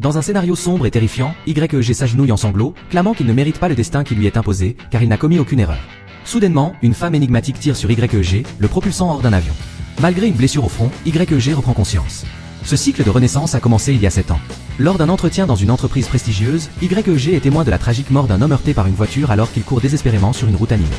Dans un scénario sombre et terrifiant, YEG s'agenouille en sanglots, clamant qu'il ne mérite pas le destin qui lui est imposé, car il n'a commis aucune erreur. Soudainement, une femme énigmatique tire sur YEG, le propulsant hors d'un avion. Malgré une blessure au front, YEG reprend conscience. Ce cycle de renaissance a commencé il y a 7 ans. Lors d'un entretien dans une entreprise prestigieuse, YEG est témoin de la tragique mort d'un homme heurté par une voiture alors qu'il court désespérément sur une route animée.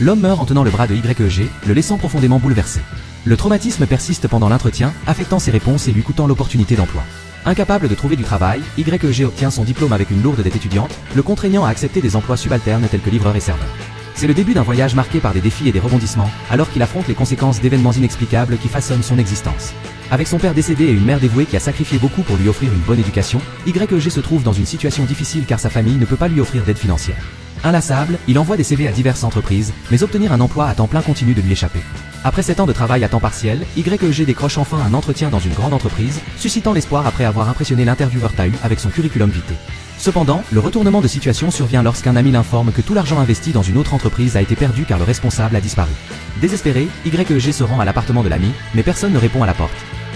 L'homme meurt en tenant le bras de YEG, le laissant profondément bouleversé. Le traumatisme persiste pendant l'entretien, affectant ses réponses et lui coûtant l'opportunité d'emploi. Incapable de trouver du travail, YEG obtient son diplôme avec une lourde dette étudiante, le contraignant à accepter des emplois subalternes tels que livreur et serveur. C'est le début d'un voyage marqué par des défis et des rebondissements, alors qu'il affronte les conséquences d'événements inexplicables qui façonnent son existence. Avec son père décédé et une mère dévouée qui a sacrifié beaucoup pour lui offrir une bonne éducation, YEG se trouve dans une situation difficile car sa famille ne peut pas lui offrir d'aide financière. Inlassable, il envoie des CV à diverses entreprises, mais obtenir un emploi à temps plein continue de lui échapper. Après 7 ans de travail à temps partiel, YEG décroche enfin un entretien dans une grande entreprise, suscitant l'espoir après avoir impressionné l'intervieweur TAU avec son curriculum vitae. Cependant, le retournement de situation survient lorsqu'un ami l'informe que tout l'argent investi dans une autre entreprise a été perdu car le responsable a disparu. Désespéré, YEG se rend à l'appartement de l'ami, mais personne ne répond à la porte.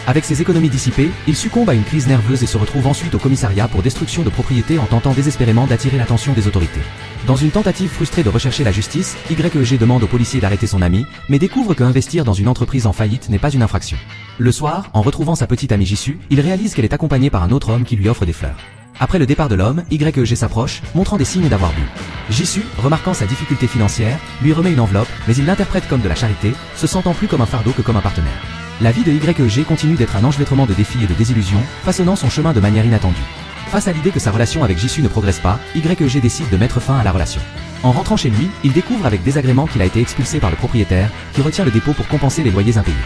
Avec ses économies dissipées, il succombe à une crise nerveuse et se retrouve ensuite au commissariat pour destruction de propriété en tentant désespérément d'attirer l'attention des autorités. Dans une tentative frustrée de rechercher la justice, YEG demande aux policiers d'arrêter son ami, mais découvre qu'investir dans une entreprise en faillite n'est pas une infraction. Le soir, en retrouvant sa petite amie Jisoo, il réalise qu'elle est accompagnée par un autre homme qui lui offre des fleurs. Après le départ de l'homme, YEG s'approche, montrant des signes d'avoir bu. Jisoo, remarquant sa difficulté financière, lui remet une enveloppe, mais il l'interprète comme de la charité, se sentant plus comme un fardeau que comme un partenaire. La vie de YEG continue d'être un enchevêtrement de défis et de désillusions, façonnant son chemin de manière inattendue. Face à l'idée que sa relation avec Jisoo ne progresse pas, YEG décide de mettre fin à la relation. En rentrant chez lui, il découvre avec désagrément qu'il a été expulsé par le propriétaire, qui retient le dépôt pour compenser les loyers impayés.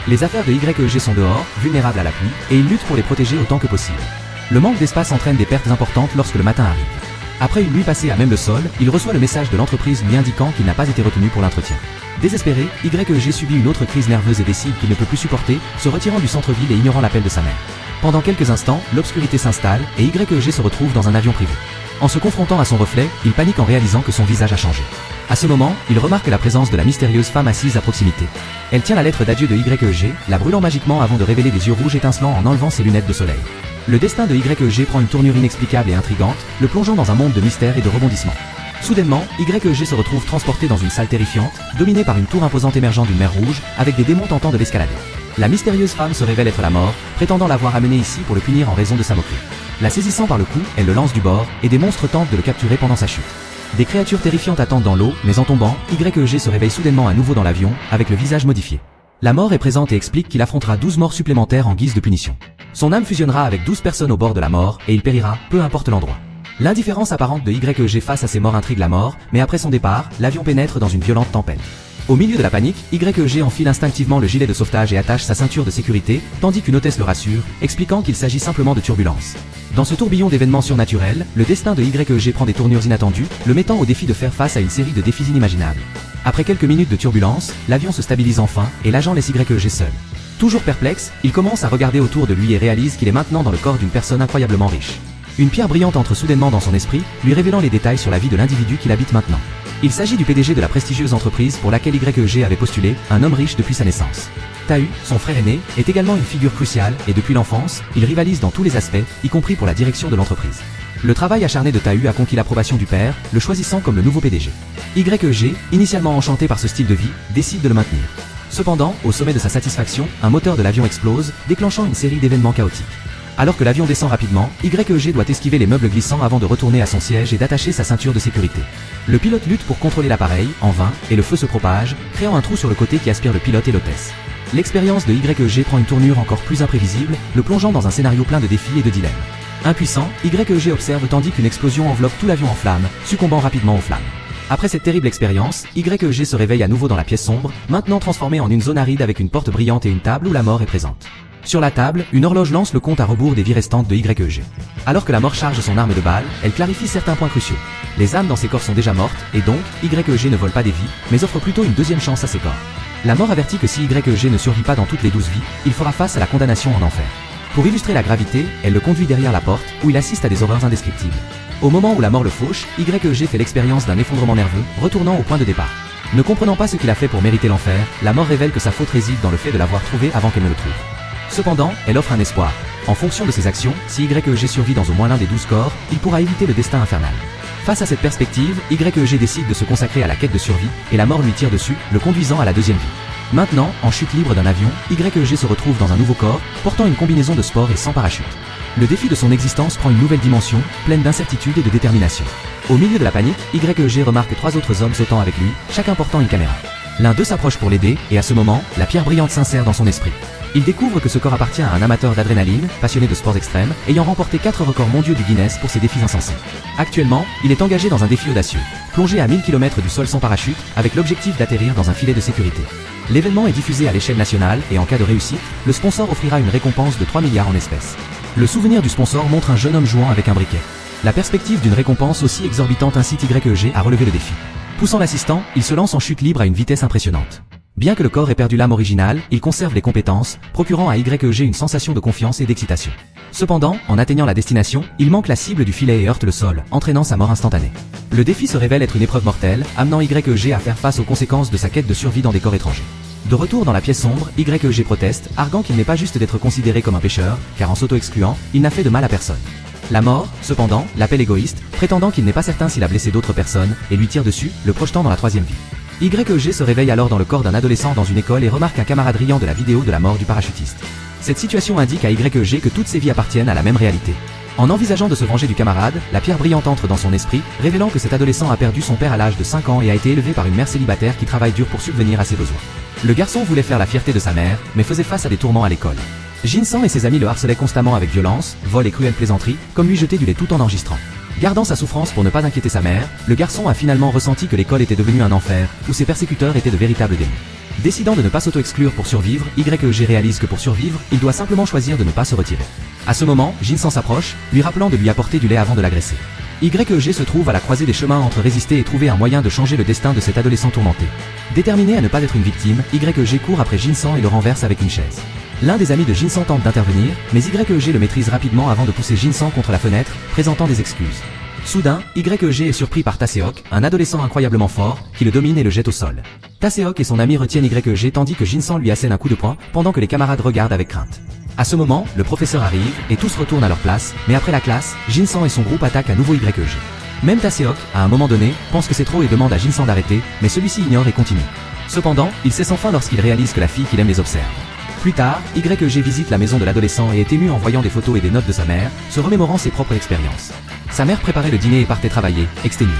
Les affaires de YEG sont dehors, vulnérables à la pluie, et il lutte pour les protéger autant que possible. Le manque d'espace entraîne des pertes importantes lorsque le matin arrive. Après une nuit passée à même le sol, il reçoit le message de l'entreprise lui indiquant qu'il n'a pas été retenu pour l'entretien. Désespéré, YEG subit une autre crise nerveuse et décide qu'il ne peut plus supporter, se retirant du centre-ville et ignorant l'appel de sa mère. Pendant quelques instants, l'obscurité s'installe et YEG se retrouve dans un avion privé. En se confrontant à son reflet, il panique en réalisant que son visage a changé. À ce moment, il remarque la présence de la mystérieuse femme assise à proximité. Elle tient la lettre d'adieu de YEG, la brûlant magiquement avant de révéler des yeux rouges étincelants en enlevant ses lunettes de soleil. Le destin de YEG prend une tournure inexplicable et intrigante, le plongeant dans un monde de mystère et de rebondissements. Soudainement, YEG se retrouve transporté dans une salle terrifiante, dominée par une tour imposante émergeant d'une mer rouge, avec des démons tentant de l'escalader. La mystérieuse femme se révèle être la mort, prétendant l'avoir amené ici pour le punir en raison de sa moquerie. La saisissant par le cou, elle le lance du bord, et des monstres tentent de le capturer pendant sa chute. Des créatures terrifiantes attendent dans l'eau, mais en tombant, YEG se réveille soudainement à nouveau dans l'avion, avec le visage modifié. La mort est présente et explique qu'il affrontera 12 morts supplémentaires en guise de punition. Son âme fusionnera avec 12 personnes au bord de la mort, et il périra, peu importe l'endroit. L'indifférence apparente de YEG face à ces morts intrigue la mort, mais après son départ, l'avion pénètre dans une violente tempête. Au milieu de la panique, YEG enfile instinctivement le gilet de sauvetage et attache sa ceinture de sécurité, tandis qu'une hôtesse le rassure, expliquant qu'il s'agit simplement de turbulences. Dans ce tourbillon d'événements surnaturels, le destin de YEG prend des tournures inattendues, le mettant au défi de faire face à une série de défis inimaginables. Après quelques minutes de turbulence, l'avion se stabilise enfin, et l'agent laisse YEG seul. Toujours perplexe, il commence à regarder autour de lui et réalise qu'il est maintenant dans le corps d'une personne incroyablement riche. Une pierre brillante entre soudainement dans son esprit, lui révélant les détails sur la vie de l'individu qu'il habite maintenant. Il s'agit du PDG de la prestigieuse entreprise pour laquelle YEG avait postulé, un homme riche depuis sa naissance. TAU, son frère aîné, est également une figure cruciale et depuis l'enfance, il rivalise dans tous les aspects, y compris pour la direction de l'entreprise. Le travail acharné de TAU a conquis l'approbation du père, le choisissant comme le nouveau PDG. YEG, initialement enchanté par ce style de vie, décide de le maintenir. Cependant, au sommet de sa satisfaction, un moteur de l'avion explose, déclenchant une série d'événements chaotiques. Alors que l'avion descend rapidement, YEG doit esquiver les meubles glissants avant de retourner à son siège et d'attacher sa ceinture de sécurité. Le pilote lutte pour contrôler l'appareil, en vain, et le feu se propage, créant un trou sur le côté qui aspire le pilote et l'hôtesse. L'expérience de YEG prend une tournure encore plus imprévisible, le plongeant dans un scénario plein de défis et de dilemmes. Impuissant, YEG observe tandis qu'une explosion enveloppe tout l'avion en flammes, succombant rapidement aux flammes. Après cette terrible expérience, YEG se réveille à nouveau dans la pièce sombre, maintenant transformée en une zone aride avec une porte brillante et une table où la mort est présente. Sur la table, une horloge lance le compte à rebours des vies restantes de YEG. Alors que la mort charge son arme de balle, elle clarifie certains points cruciaux. Les âmes dans ces corps sont déjà mortes, et donc, YEG ne vole pas des vies, mais offre plutôt une deuxième chance à ces corps. La mort avertit que si YEG ne survit pas dans toutes les 12 vies, il fera face à la condamnation en enfer. Pour illustrer la gravité, elle le conduit derrière la porte, où il assiste à des horreurs indescriptibles. Au moment où la mort le fauche, YEG fait l'expérience d'un effondrement nerveux, retournant au point de départ. Ne comprenant pas ce qu'il a fait pour mériter l'enfer, la mort révèle que sa faute réside dans le fait de l'avoir trouvé avant qu'elle ne le trouve. Cependant, elle offre un espoir. En fonction de ses actions, si YEG survit dans au moins l'un des 12 corps, il pourra éviter le destin infernal. Face à cette perspective, YEG décide de se consacrer à la quête de survie, et la mort lui tire dessus, le conduisant à la deuxième vie. Maintenant, en chute libre d'un avion, YEG se retrouve dans un nouveau corps, portant une combinaison de sport et sans parachute. Le défi de son existence prend une nouvelle dimension, pleine d'incertitude et de détermination. Au milieu de la panique, YEG remarque 3 autres hommes sautant avec lui, chacun portant une caméra. L'un d'eux s'approche pour l'aider, et à ce moment, la pierre brillante s'insère dans son esprit. Il découvre que ce corps appartient à un amateur d'adrénaline, passionné de sports extrêmes, ayant remporté 4 records mondiaux du Guinness pour ses défis insensés. Actuellement, il est engagé dans un défi audacieux. Plonger à 1000 km du sol sans parachute, avec l'objectif d'atterrir dans un filet de sécurité. L'événement est diffusé à l'échelle nationale, et en cas de réussite, le sponsor offrira une récompense de 3 milliards en espèces. Le souvenir du sponsor montre un jeune homme jouant avec un briquet. La perspective d'une récompense aussi exorbitante incite YEG à relever le défi. Poussant l'assistant, il se lance en chute libre à une vitesse impressionnante. Bien que le corps ait perdu l'âme originale, il conserve les compétences, procurant à YEG une sensation de confiance et d'excitation. Cependant, en atteignant la destination, il manque la cible du filet et heurte le sol, entraînant sa mort instantanée. Le défi se révèle être une épreuve mortelle, amenant YEG à faire face aux conséquences de sa quête de survie dans des corps étrangers. De retour dans la pièce sombre, YEG proteste, arguant qu'il n'est pas juste d'être considéré comme un pécheur, car en s'auto-excluant, il n'a fait de mal à personne. La mort, cependant, l'appelle égoïste, prétendant qu'il n'est pas certain s'il a blessé d'autres personnes, et lui tire dessus, le projetant dans la troisième vie. YEG se réveille alors dans le corps d'un adolescent dans une école et remarque un camarade riant de la vidéo de la mort du parachutiste. Cette situation indique à YEG que toutes ses vies appartiennent à la même réalité. En envisageant de se venger du camarade, la pierre brillante entre dans son esprit, révélant que cet adolescent a perdu son père à l'âge de 5 ans et a été élevé par une mère célibataire qui travaille dur pour subvenir à ses besoins. Le garçon voulait faire la fierté de sa mère, mais faisait face à des tourments à l'école. Jin-san et ses amis le harcelaient constamment avec violence, vol et cruelles plaisanteries, comme lui jeter du lait tout en enregistrant. Gardant sa souffrance pour ne pas inquiéter sa mère, le garçon a finalement ressenti que l'école était devenue un enfer, où ses persécuteurs étaient de véritables démons. Décidant de ne pas s'auto-exclure pour survivre, YEG réalise que pour survivre, il doit simplement choisir de ne pas se retirer. À ce moment, Jin-san s'approche, lui rappelant de lui apporter du lait avant de l'agresser. YEG se trouve à la croisée des chemins entre résister et trouver un moyen de changer le destin de cet adolescent tourmenté. Déterminé à ne pas être une victime, YEG court après Jin-san et le renverse avec une chaise. L'un des amis de Jin-san tente d'intervenir, mais YEG le maîtrise rapidement avant de pousser Jin-san contre la fenêtre, présentant des excuses. Soudain, YEG est surpris par Taseok, un adolescent incroyablement fort, qui le domine et le jette au sol. Taseok et son ami retiennent YEG tandis que Jin-san lui assène un coup de poing, pendant que les camarades regardent avec crainte. À ce moment, le professeur arrive, et tous retournent à leur place, mais après la classe, Jin-san et son groupe attaquent à nouveau YEG. Même Taseok, à un moment donné, pense que c'est trop et demande à Jin-san d'arrêter, mais celui-ci ignore et continue. Cependant, il cesse enfin lorsqu'il réalise que la fille qu'il aime les observe. Plus tard, YEG visite la maison de l'adolescent et est ému en voyant des photos et des notes de sa mère, se remémorant ses propres expériences. Sa mère préparait le dîner et partait travailler, exténuée.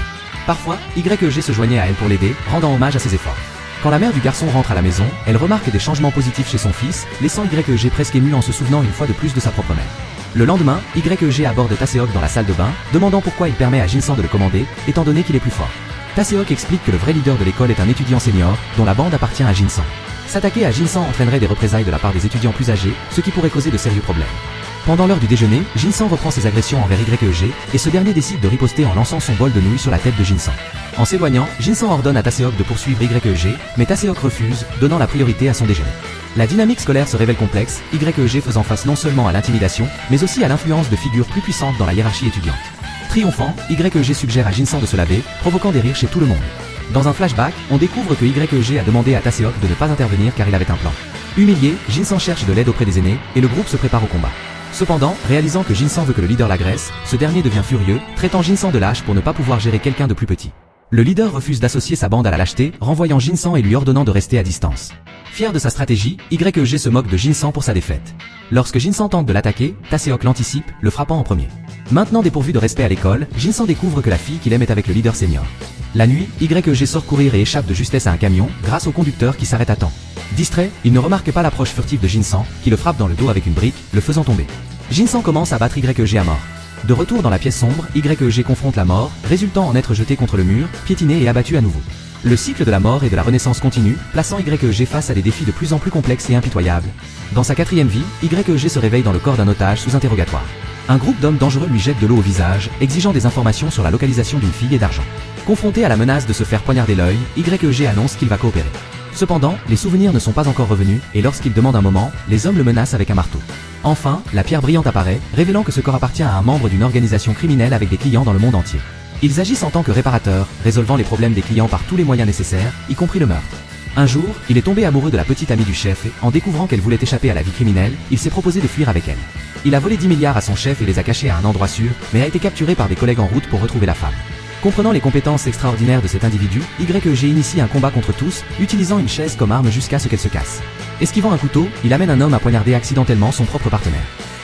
Parfois, YEG se joignait à elle pour l'aider, rendant hommage à ses efforts. Quand la mère du garçon rentre à la maison, elle remarque des changements positifs chez son fils, laissant YEG presque ému en se souvenant une fois de plus de sa propre mère. Le lendemain, YEG aborde Taseok dans la salle de bain, demandant pourquoi il permet à Jin-san de le commander, étant donné qu'il est plus fort. Taseok explique que le vrai leader de l'école est un étudiant senior, dont la bande appartient à Jin-san. S'attaquer à Jin-san entraînerait des représailles de la part des étudiants plus âgés, ce qui pourrait causer de sérieux problèmes. Pendant l'heure du déjeuner, Jin-san reprend ses agressions envers YEG, et ce dernier décide de riposter en lançant son bol de nouilles sur la tête de Jin-san. En s'éloignant, Jin-san ordonne à Taseok de poursuivre YEG, mais Taseok refuse, donnant la priorité à son déjeuner. La dynamique scolaire se révèle complexe, YEG faisant face non seulement à l'intimidation, mais aussi à l'influence de figures plus puissantes dans la hiérarchie étudiante. Triomphant, YEG suggère à Jin-san de se laver, provoquant des rires chez tout le monde. Dans un flashback, on découvre que YEG a demandé à Taseok de ne pas intervenir car il avait un plan. Humilié, Jin-san cherche de l'aide auprès des aînés, et le groupe se prépare au combat. Cependant, réalisant que Jin-san veut que le leader l'agresse, ce dernier devient furieux, traitant Jin-san de lâche pour ne pas pouvoir gérer quelqu'un de plus petit. Le leader refuse d'associer sa bande à la lâcheté, renvoyant Jin-san et lui ordonnant de rester à distance. Fier de sa stratégie, YEG se moque de Jin-san pour sa défaite. Lorsque Jin-san tente de l'attaquer, Taseok l'anticipe, le frappant en premier. Maintenant dépourvu de respect à l'école, Jin-san découvre que la fille qu'il aime est avec le leader senior. La nuit, YEG sort courir et échappe de justesse à un camion, grâce au conducteur qui s'arrête à temps. Distrait, il ne remarque pas l'approche furtive de Jin-san, qui le frappe dans le dos avec une brique, le faisant tomber. Jin-san commence à battre YEG à mort. De retour dans la pièce sombre, YEG confronte la mort, résultant en être jeté contre le mur, piétiné et abattu à nouveau. Le cycle de la mort et de la renaissance continue, plaçant YEG face à des défis de plus en plus complexes et impitoyables. Dans sa quatrième vie, YEG se réveille dans le corps d'un otage sous interrogatoire. Un groupe d'hommes dangereux lui jette de l'eau au visage, exigeant des informations sur la localisation d'une fille et d'argent. Confronté à la menace de se faire poignarder l'œil, YEG annonce qu'il va coopérer. Cependant, les souvenirs ne sont pas encore revenus, et lorsqu'il demande un moment, les hommes le menacent avec un marteau. Enfin, la pierre brillante apparaît, révélant que ce corps appartient à un membre d'une organisation criminelle avec des clients dans le monde entier. Ils agissent en tant que réparateurs, résolvant les problèmes des clients par tous les moyens nécessaires, y compris le meurtre. Un jour, il est tombé amoureux de la petite amie du chef et, en découvrant qu'elle voulait échapper à la vie criminelle, il s'est proposé de fuir avec elle. Il a volé 10 milliards à son chef et les a cachés à un endroit sûr, mais a été capturé par des collègues en route pour retrouver la femme. Comprenant les compétences extraordinaires de cet individu, YG initie un combat contre tous, utilisant une chaise comme arme jusqu'à ce qu'elle se casse. Esquivant un couteau, il amène un homme à poignarder accidentellement son propre partenaire.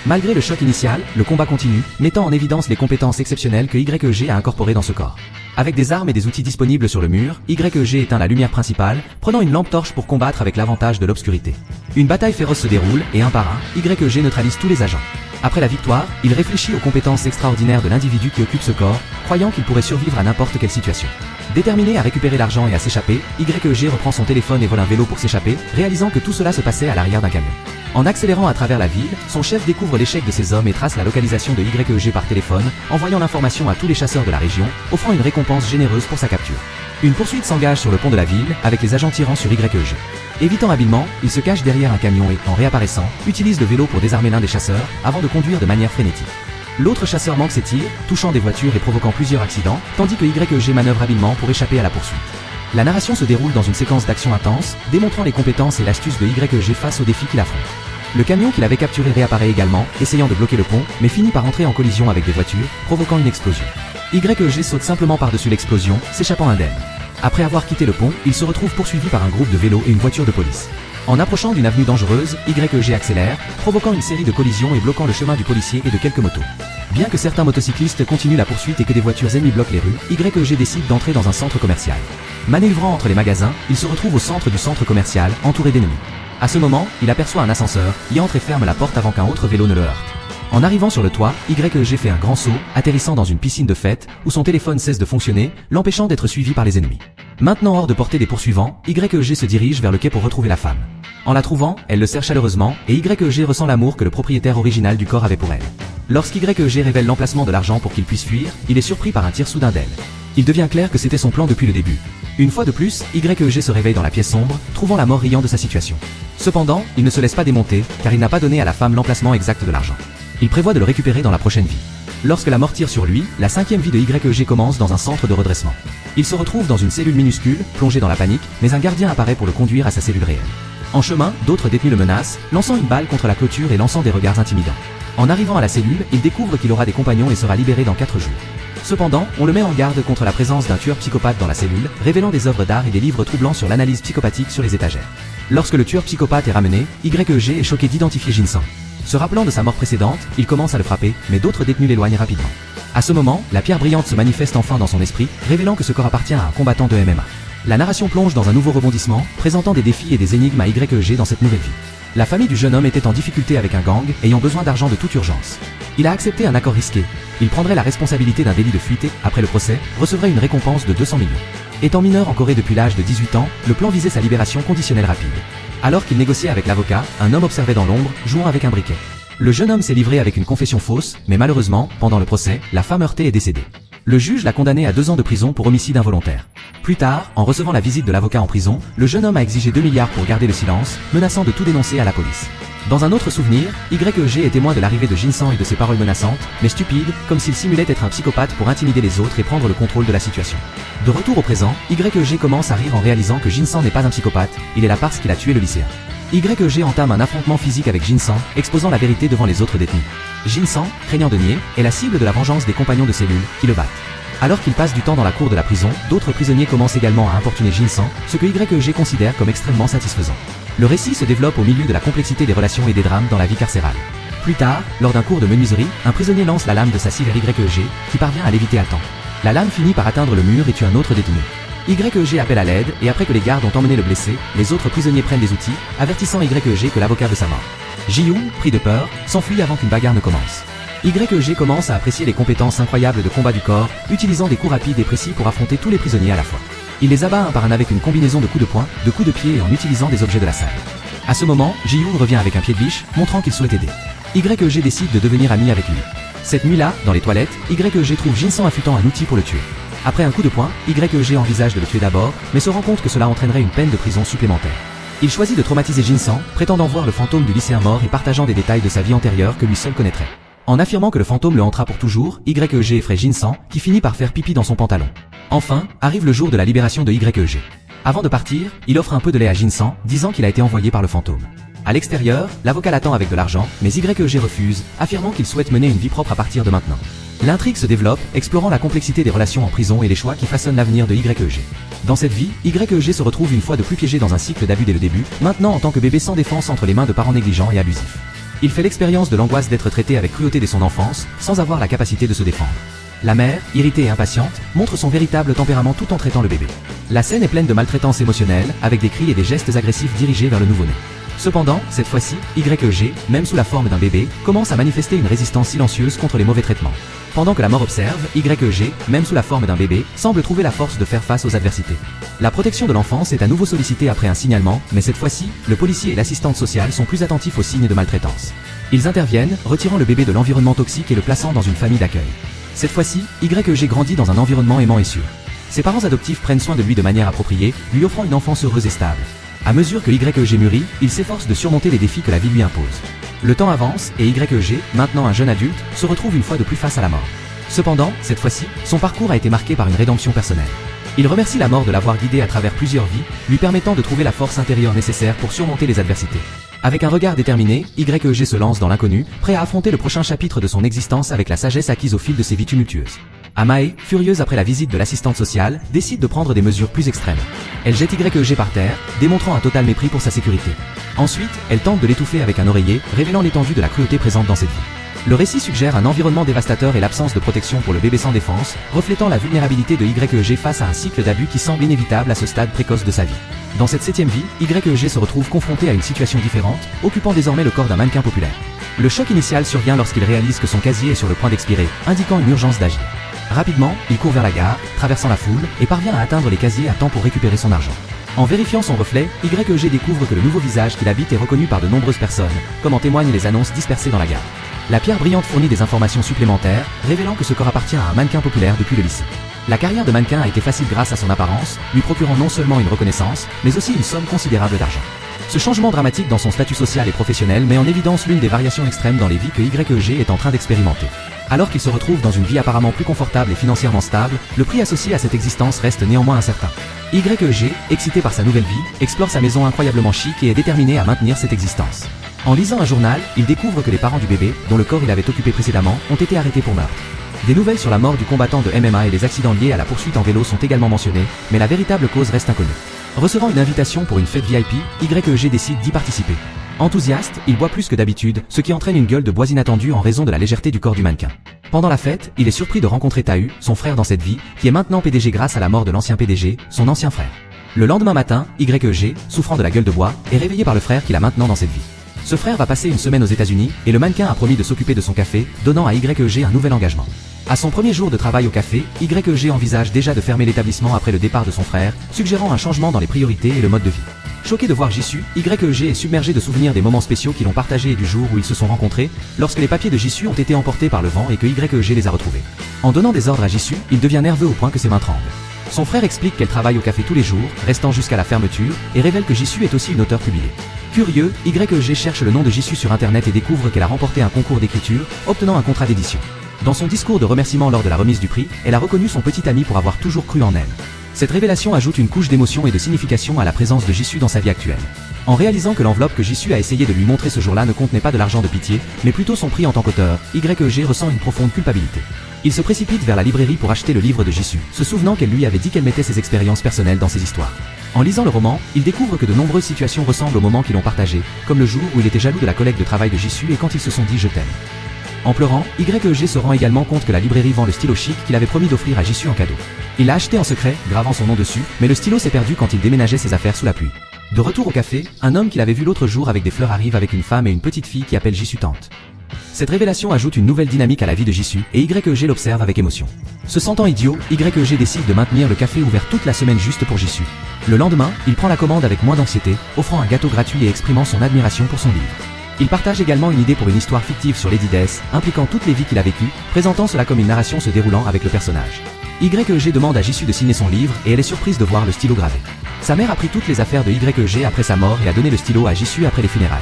Malgré le choc initial, le combat continue, mettant en évidence les compétences exceptionnelles que YG a incorporées dans ce corps. Avec des armes et des outils disponibles sur le mur, YG éteint la lumière principale, prenant une lampe torche pour combattre avec l'avantage de l'obscurité. Une bataille féroce se déroule, et un par un, YG neutralise tous les agents. Après la victoire, il réfléchit aux compétences extraordinaires de l'individu qui occupe ce corps, croyant qu'il pourrait survivre à n'importe quelle situation. Déterminé à récupérer l'argent et à s'échapper, YG reprend son téléphone et vole un vélo pour s'échapper, réalisant que tout cela se passait à l'arrière d'un camion. En accélérant à travers la ville, son chef découvre l'échec de ses hommes et trace la localisation de YG par téléphone, envoyant l'information à tous les chasseurs de la région, offrant une récompense généreuse pour sa capture. Une poursuite s'engage sur le pont de la ville, avec les agents tirant sur YG. Évitant habilement, il se cache derrière un camion et, en réapparaissant, utilise le vélo pour désarmer l'un des chasseurs, avant de conduire de manière frénétique. L'autre chasseur manque ses tirs, touchant des voitures et provoquant plusieurs accidents, tandis que YG manœuvre habilement pour échapper à la poursuite. La narration se déroule dans une séquence d'action intense, démontrant les compétences et l'astuce de YG face aux défis qu'il affronte. Le camion qu'il avait capturé réapparaît également, essayant de bloquer le pont, mais finit par entrer en collision avec des voitures, provoquant une explosion. YG saute simplement par-dessus l'explosion, s'échappant indemne. Après avoir quitté le pont, il se retrouve poursuivi par un groupe de vélos et une voiture de police. En approchant d'une avenue dangereuse, YG accélère, provoquant une série de collisions et bloquant le chemin du policier et de quelques motos. Bien que certains motocyclistes continuent la poursuite et que des voitures ennemies bloquent les rues, YG décide d'entrer dans un centre commercial. Manœuvrant entre les magasins, il se retrouve au centre du centre commercial, entouré d'ennemis. À ce moment, il aperçoit un ascenseur, y entre et ferme la porte avant qu'un autre vélo ne le heurte. En arrivant sur le toit, YG fait un grand saut, atterrissant dans une piscine de fête, où son téléphone cesse de fonctionner, l'empêchant d'être suivi par les ennemis. Maintenant hors de portée des poursuivants, YG se dirige vers le quai pour retrouver la femme. En la trouvant, elle le serre chaleureusement, et YG ressent l'amour que le propriétaire original du corps avait pour elle. Lorsqu'YG révèle l'emplacement de l'argent pour qu'il puisse fuir, il est surpris par un tir soudain d'elle. Il devient clair que c'était son plan depuis le début. Une fois de plus, YG se réveille dans la pièce sombre, trouvant la mort riant de sa situation. Cependant, il ne se laisse pas démonter, car il n'a pas donné à la femme l'emplacement exact de l'argent. Il prévoit de le récupérer dans la prochaine vie. Lorsque la mort tire sur lui, la 5e vie de YG commence dans un centre de redressement. Il se retrouve dans une cellule minuscule, plongé dans la panique, mais un gardien apparaît pour le conduire à sa cellule réelle. En chemin, d'autres détenus le menacent, lançant une balle contre la clôture et lançant des regards intimidants. En arrivant à la cellule, il découvre qu'il aura des compagnons et sera libéré dans 4 jours. Cependant, on le met en garde contre la présence d'un tueur psychopathe dans la cellule, révélant des œuvres d'art et des livres troublants sur l'analyse psychopathique sur les étagères. Lorsque le tueur psychopathe est ramené, YG est choqué d'identifier Jin-Sang. Se rappelant de sa mort précédente, il commence à le frapper, mais d'autres détenus l'éloignent rapidement. À ce moment, la pierre brillante se manifeste enfin dans son esprit, révélant que ce corps appartient à un combattant de MMA. La narration plonge dans un nouveau rebondissement, présentant des défis et des énigmes à YG dans cette nouvelle vie. La famille du jeune homme était en difficulté avec un gang, ayant besoin d'argent de toute urgence. Il a accepté un accord risqué. Il prendrait la responsabilité d'un délit de fuite et, après le procès, recevrait une récompense de 200 millions. Étant mineur en Corée depuis l'âge de 18 ans, le plan visait sa libération conditionnelle rapide. Alors qu'il négociait avec l'avocat, un homme observait dans l'ombre, jouant avec un briquet. Le jeune homme s'est livré avec une confession fausse, mais malheureusement, pendant le procès, la femme heurtée est décédée. Le juge l'a condamné à 2 ans de prison pour homicide involontaire. Plus tard, en recevant la visite de l'avocat en prison, le jeune homme a exigé 2 milliards pour garder le silence, menaçant de tout dénoncer à la police. Dans un autre souvenir, YG est témoin de l'arrivée de Jin-Sang et de ses paroles menaçantes, mais stupides, comme s'il simulait être un psychopathe pour intimider les autres et prendre le contrôle de la situation. De retour au présent, YG commence à rire en réalisant que Jin-Sang n'est pas un psychopathe, il est là parce qu'il a tué le lycéen. YG entame un affrontement physique avec Jin-Sang, exposant la vérité devant les autres détenus. Jin-Sang, craignant de nier, est la cible de la vengeance des compagnons de cellule, qui le battent. Alors qu'il passe du temps dans la cour de la prison, d'autres prisonniers commencent également à importuner Jin-Sang, ce que YG considère comme extrêmement satisfaisant. Le récit se développe au milieu de la complexité des relations et des drames dans la vie carcérale. Plus tard, lors d'un cours de menuiserie, un prisonnier lance la lame de sa scie vers YG, qui parvient à l'éviter à temps. La lame finit par atteindre le mur et tue un autre détenu. YG appelle à l'aide, et après que les gardes ont emmené le blessé, les autres prisonniers prennent des outils, avertissant YG que l'avocat veut sa mort. Ji-Yoon, pris de peur, s'enfuit avant qu'une bagarre ne commence. YG commence à apprécier les compétences incroyables de combat du corps, utilisant des coups rapides et précis pour affronter tous les prisonniers à la fois. Il les abat un par un avec une combinaison de coups de poing, de coups de pied et en utilisant des objets de la salle. À ce moment, Ji-Yoon revient avec un pied de biche, montrant qu'il souhaite aider. YG décide de devenir ami avec lui. Cette nuit-là, dans les toilettes, YG trouve Jin-Sang affûtant un outil pour le tuer. Après un coup de poing, YG envisage de le tuer d'abord, mais se rend compte que cela entraînerait une peine de prison supplémentaire. Il choisit de traumatiser Jin-Sang, prétendant voir le fantôme du lycéen mort et partageant des détails de sa vie antérieure que lui seul connaîtrait. En affirmant que le fantôme le hantera pour toujours, YG effraie Jin-Sang, qui finit par faire pipi dans son pantalon. Enfin, arrive le jour de la libération de YG. Avant de partir, il offre un peu de lait à Jinsan, disant qu'il a été envoyé par le fantôme. À l'extérieur, l'avocat l'attend avec de l'argent, mais YEG refuse, affirmant qu'il souhaite mener une vie propre à partir de maintenant. L'intrigue se développe, explorant la complexité des relations en prison et les choix qui façonnent l'avenir de YEG. Dans cette vie, YEG se retrouve une fois de plus piégé dans un cycle d'abus dès le début, maintenant en tant que bébé sans défense entre les mains de parents négligents et abusifs. Il fait l'expérience de l'angoisse d'être traité avec cruauté dès son enfance, sans avoir la capacité de se défendre. La mère, irritée et impatiente, montre son véritable tempérament tout en traitant le bébé. La scène est pleine de maltraitance émotionnelle, avec des cris et des gestes agressifs dirigés vers le nouveau-né. Cependant, cette fois-ci, YEG, même sous la forme d'un bébé, commence à manifester une résistance silencieuse contre les mauvais traitements. Pendant que la mort observe, YEG, même sous la forme d'un bébé, semble trouver la force de faire face aux adversités. La protection de l'enfance est à nouveau sollicitée après un signalement, mais cette fois-ci, le policier et l'assistante sociale sont plus attentifs aux signes de maltraitance. Ils interviennent, retirant le bébé de l'environnement toxique et le plaçant dans une famille d'accueil. Cette fois-ci, YEG grandit dans un environnement aimant et sûr. Ses parents adoptifs prennent soin de lui de manière appropriée, lui offrant une enfance heureuse et stable. À mesure que YEG mûrit, il s'efforce de surmonter les défis que la vie lui impose. Le temps avance, et YEG, maintenant un jeune adulte, se retrouve une fois de plus face à la mort. Cependant, cette fois-ci, son parcours a été marqué par une rédemption personnelle. Il remercie la mort de l'avoir guidé à travers plusieurs vies, lui permettant de trouver la force intérieure nécessaire pour surmonter les adversités. Avec un regard déterminé, YEG se lance dans l'inconnu, prêt à affronter le prochain chapitre de son existence avec la sagesse acquise au fil de ses vies tumultueuses. Amae, furieuse après la visite de l'assistante sociale, décide de prendre des mesures plus extrêmes. Elle jette YEG par terre, démontrant un total mépris pour sa sécurité. Ensuite, elle tente de l'étouffer avec un oreiller, révélant l'étendue de la cruauté présente dans cette vie. Le récit suggère un environnement dévastateur et l'absence de protection pour le bébé sans défense, reflétant la vulnérabilité de YEG face à un cycle d'abus qui semble inévitable à ce stade précoce de sa vie. Dans cette 7e vie, YEG se retrouve confronté à une situation différente, occupant désormais le corps d'un mannequin populaire. Le choc initial survient lorsqu'il réalise que son casier est sur le point d'expirer, indiquant une urgence d'agir. Rapidement, il court vers la gare, traversant la foule, et parvient à atteindre les casiers à temps pour récupérer son argent. En vérifiant son reflet, YEG découvre que le nouveau visage qu'il habite est reconnu par de nombreuses personnes, comme en témoignent les annonces dispersées dans la gare. La pierre brillante fournit des informations supplémentaires, révélant que ce corps appartient à un mannequin populaire depuis le lycée. La carrière de mannequin a été facile grâce à son apparence, lui procurant non seulement une reconnaissance, mais aussi une somme considérable d'argent. Ce changement dramatique dans son statut social et professionnel met en évidence l'une des variations extrêmes dans les vies que YEG est en train d'expérimenter. Alors qu'il se retrouve dans une vie apparemment plus confortable et financièrement stable, le prix associé à cette existence reste néanmoins incertain. YEG, excité par sa nouvelle vie, explore sa maison incroyablement chic et est déterminé à maintenir cette existence. En lisant un journal, il découvre que les parents du bébé, dont le corps il avait occupé précédemment, ont été arrêtés pour meurtre. Des nouvelles sur la mort du combattant de MMA et les accidents liés à la poursuite en vélo sont également mentionnées, mais la véritable cause reste inconnue. Recevant une invitation pour une fête VIP, YEG décide d'y participer. Enthousiaste, il boit plus que d'habitude, ce qui entraîne une gueule de bois inattendue en raison de la légèreté du corps du mannequin. Pendant la fête, il est surpris de rencontrer Tahu, son frère dans cette vie, qui est maintenant PDG grâce à la mort de l'ancien PDG, son ancien frère. Le lendemain matin, YEG, souffrant de la gueule de bois, est réveillé par le frère qu'il a maintenant dans cette vie. Ce frère va passer une semaine aux États-Unis, et le mannequin a promis de s'occuper de son café, donnant à YEG un nouvel engagement. À son premier jour de travail au café, YEG envisage déjà de fermer l'établissement après le départ de son frère, suggérant un changement dans les priorités et le mode de vie. Choqué de voir Jisoo, YEG est submergé de souvenirs des moments spéciaux qu'ils ont partagés et du jour où ils se sont rencontrés, lorsque les papiers de Jisoo ont été emportés par le vent et que YEG les a retrouvés. En donnant des ordres à Jisoo, il devient nerveux au point que ses mains tremblent. Son frère explique qu'elle travaille au café tous les jours, restant jusqu'à la fermeture, et révèle que Jisoo est aussi une auteure publiée. Curieux, YEG cherche le nom de Jisoo sur internet et découvre qu'elle a remporté un concours d'écriture, obtenant un contrat d'édition. Dans son discours de remerciement lors de la remise du prix, elle a reconnu son petit ami pour avoir toujours cru en elle. Cette révélation ajoute une couche d'émotion et de signification à la présence de Jisoo dans sa vie actuelle. En réalisant que l'enveloppe que Jisoo a essayé de lui montrer ce jour-là ne contenait pas de l'argent de pitié, mais plutôt son prix en tant qu'auteur, YEG ressent une profonde culpabilité. Il se précipite vers la librairie pour acheter le livre de Jisoo, se souvenant qu'elle lui avait dit qu'elle mettait ses expériences personnelles dans ses histoires. En lisant le roman, il découvre que de nombreuses situations ressemblent aux moments qu'ils ont partagés, comme le jour où il était jaloux de la collègue de travail de Jisoo et quand ils se sont dit « je t'aime ». En pleurant, YEG se rend également compte que la librairie vend le stylo chic qu'il avait promis d'offrir à Jisoo en cadeau. Il l'a acheté en secret, gravant son nom dessus, mais le stylo s'est perdu quand il déménageait ses affaires sous la pluie. De retour au café, un homme qu'il avait vu l'autre jour avec des fleurs arrive avec une femme et une petite fille qui appelle Jisoo tante. Cette révélation ajoute une nouvelle dynamique à la vie de Jisoo, et YEG l'observe avec émotion. Se sentant idiot, YEG décide de maintenir le café ouvert toute la semaine juste pour Jisoo. Le lendemain, il prend la commande avec moins d'anxiété, offrant un gâteau gratuit et exprimant son admiration pour son livre. Il partage également une idée pour une histoire fictive sur Lady Death, impliquant toutes les vies qu'il a vécues, présentant cela comme une narration se déroulant avec le personnage. YEG demande à Jisoo de signer son livre et elle est surprise de voir le stylo gravé. Sa mère a pris toutes les affaires de YEG après sa mort et a donné le stylo à Jisoo après les funérailles.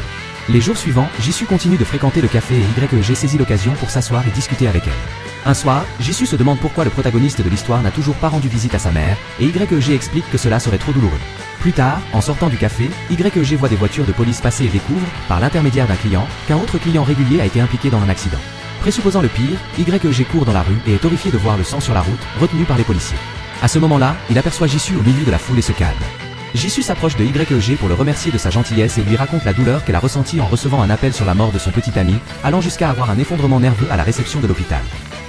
Les jours suivants, Jisoo continue de fréquenter le café et YEG saisit l'occasion pour s'asseoir et discuter avec elle. Un soir, Jisoo se demande pourquoi le protagoniste de l'histoire n'a toujours pas rendu visite à sa mère, et YG explique que cela serait trop douloureux. Plus tard, en sortant du café, YG voit des voitures de police passer et découvre, par l'intermédiaire d'un client, qu'un autre client régulier a été impliqué dans un accident. Présupposant le pire, YG court dans la rue et est horrifié de voir le sang sur la route, retenu par les policiers. À ce moment-là, il aperçoit Jisoo au milieu de la foule et se calme. Jisoo s'approche de YG pour le remercier de sa gentillesse et lui raconte la douleur qu'elle a ressentie en recevant un appel sur la mort de son petit ami, allant jusqu'à avoir un effondrement nerveux à la réception de l'hôpital.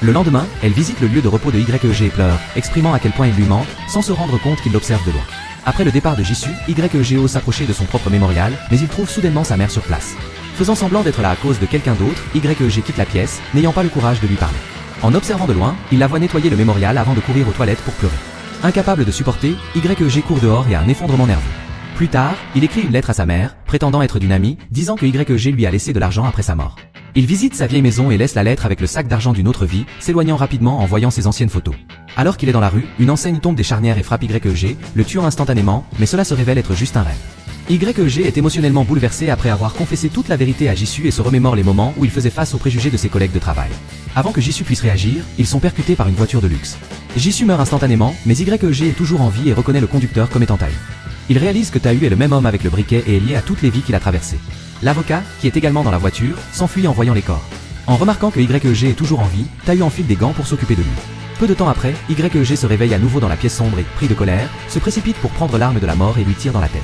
Le lendemain, elle visite le lieu de repos de YG et pleure, exprimant à quel point il lui manque, sans se rendre compte qu'il l'observe de loin. Après le départ de Jisoo, YG ose s'approcher de son propre mémorial, mais il trouve soudainement sa mère sur place. Faisant semblant d'être là à cause de quelqu'un d'autre, YG quitte la pièce, n'ayant pas le courage de lui parler. En observant de loin, il la voit nettoyer le mémorial avant de courir aux toilettes pour pleurer. Incapable de supporter, YG court dehors et a un effondrement nerveux. Plus tard, il écrit une lettre à sa mère, prétendant être d'une amie, disant que YG lui a laissé de l'argent après sa mort. Il visite sa vieille maison et laisse la lettre avec le sac d'argent d'une autre vie, s'éloignant rapidement en voyant ses anciennes photos. Alors qu'il est dans la rue, une enseigne tombe des charnières et frappe YG, le tuant instantanément, mais cela se révèle être juste un rêve. YG est émotionnellement bouleversé après avoir confessé toute la vérité à Jisoo et se remémore les moments où il faisait face aux préjugés de ses collègues de travail. Avant que Jisoo puisse réagir, ils sont percutés par une voiture de luxe. Jisoo meurt instantanément, mais YG est toujours en vie et reconnaît le conducteur comme étant Tahu. Il réalise que Tahu est le même homme avec le briquet et est lié à toutes les vies qu'il a traversées. L'avocat, qui est également dans la voiture, s'enfuit en voyant les corps. En remarquant que YG est toujours en vie, Tahu enfile des gants pour s'occuper de lui. Peu de temps après, YG se réveille à nouveau dans la pièce sombre et, pris de colère, se précipite pour prendre l'arme de la mort et lui tire dans la tête.